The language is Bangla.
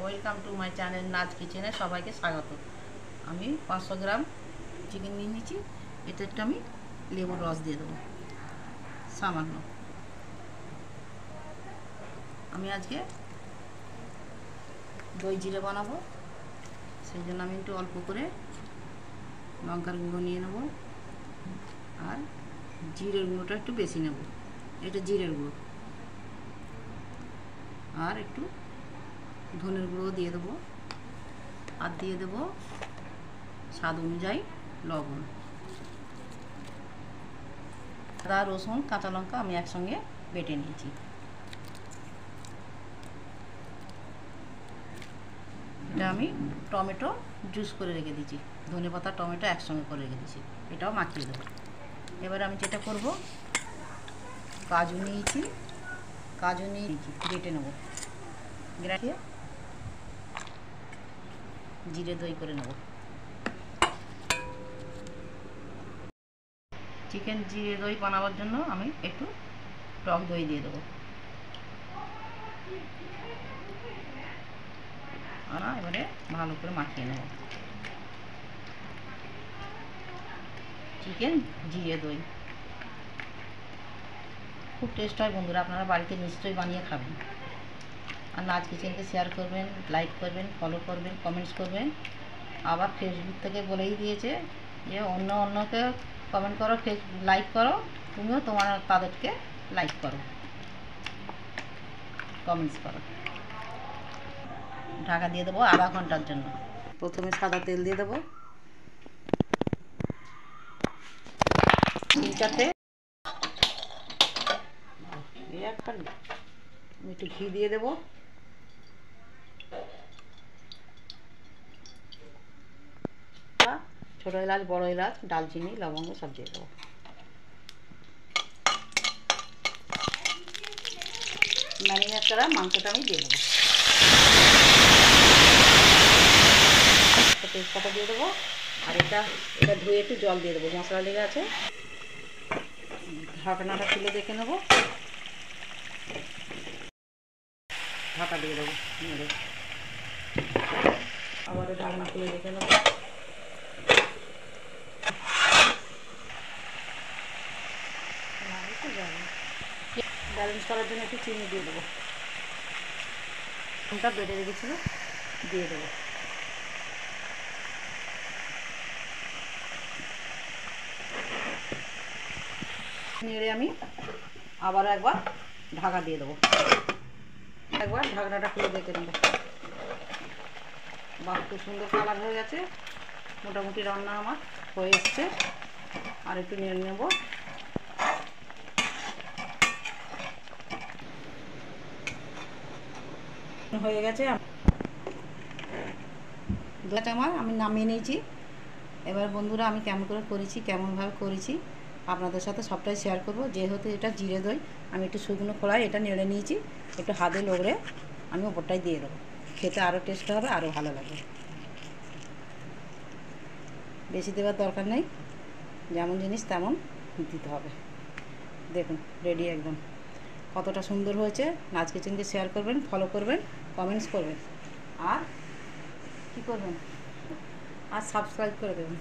ওয়েলকাম টু মাই চ্যানেল নাজ কিচেনে সবাইকে স্বাগত। আমি 500 গ্রাম চিকেন নিয়ে নিয়েছি। এতে একটু আমি লেবুর রস দিয়ে দেবো সামান্য। আমি আজকে দই জিরে বানাবো, সেই জন্য আমি একটু অল্প করে লঙ্কার গুঁড়ো নিয়ে নেব, আর জিরের গুঁড়োটা একটু বেশি নেব। এটা জিরের গুঁড়ো, আর একটু ধনের গুঁড়ো দিয়ে দেবো, আর দিয়ে দেবো স্বাদ অনুযায়ী লবণ। আদা রসুন কাঁচা লঙ্কা আমি একসঙ্গে বেটে নিয়েছি। এটা আমি টমেটো জুস করে রেখে দিয়েছি, ধনেপাতা টমেটো একসঙ্গে করে রেখে দিয়েছি, এটাও মাখিয়ে দেবো। এবার আমি যেটা করব, কাজু নিয়েছি বেটে নেব, গ্রাটিয়ে জিরে দই করে নেব। চিকেন জিরে দই বানাবার জন্য আমি একটু টক দই দিয়ে দেবো। এবারে ভালো করে মাখিয়ে নেব চিকেন জিরে দই। খুব টেস্ট হয় বন্ধুরা, আপনারা বাড়িতে নিশ্চয়ই বানিয়ে খাবেন। আর নাজ কিচেনকে শেয়ার করবেন, লাইক করবেন, ফলো করবেন, কমেন্টস করবেন। আবার ফেসবুক থেকে বলেই দিয়েছে যে অন্যকে কমেন্ট করো, লাইক করো, তুমিও তাদেরকে লাইক করো, কমেন্টস করো। ঢাকা দিয়ে দেবো আধা ঘন্টার জন্য। প্রথমে সাদা তেল দিয়ে দেবো 3-4টে, আমি একটু ঘি দিয়ে দেবো, ছোটো এলাচ, বড় এলাচ, ডালচিনি, লবঙ্গ সব দিয়ে দেবো। ম্যারিনেট করা মাংসটা আমি দিয়ে দেবো। তেজপাতা দিয়ে দেবো, আর এটা ধুয়ে একটু জল দিয়ে দেবো, মশলা লেগে আছে। ঢাকনাটা খুলে দেখে নেবো, ঢাকা দিয়ে দেবো নেড়ে। আবারও ঢাকনা খুলে দেখে নেবো। ব্যালেন্স করার জন্য একটু চিনি দিয়ে দেবো, কোনটা বেটে রেখেছিল দিয়ে দেবো। নেড়ে আমি আবার একবার ঢাকা দিয়ে দেবো, একবার ঢাকনাটা খুলে দেখে নেবো। বাহ, খুব সুন্দর কালার হয়ে গেছে, মোটামুটি রান্না আমার হয়ে এসছে। আর একটু নেড়ে নেবো। হয়ে গেছে আমি নামিয়ে নিয়েছি। এবার বন্ধুরা আমি কেমন করে করেছি, কেমনভাবে করেছি আপনাদের সাথে সবটাই শেয়ার করব। যেহেতু এটা জিরে দই, আমি একটু শুকনো খোলায় এটা নেড়ে নিয়েছি, একটু হাতে লগড়ে আমি ওপরটাই দিয়ে দেবো। খেতে আরও টেস্ট হবে, আরও ভালো লাগবে। বেশি দেওয়ার দরকার নেই, যেমন জিনিস তেমন দিতে হবে। দেখুন রেডি একদম। কতটা সুন্দর হয়েছে। নাজ কিচেনকে শেয়ার করবেন, ফলো করবেন, কমেন্টস করবেন, আর কী করবেন, আর সাবস্ক্রাইব করে দেবেন।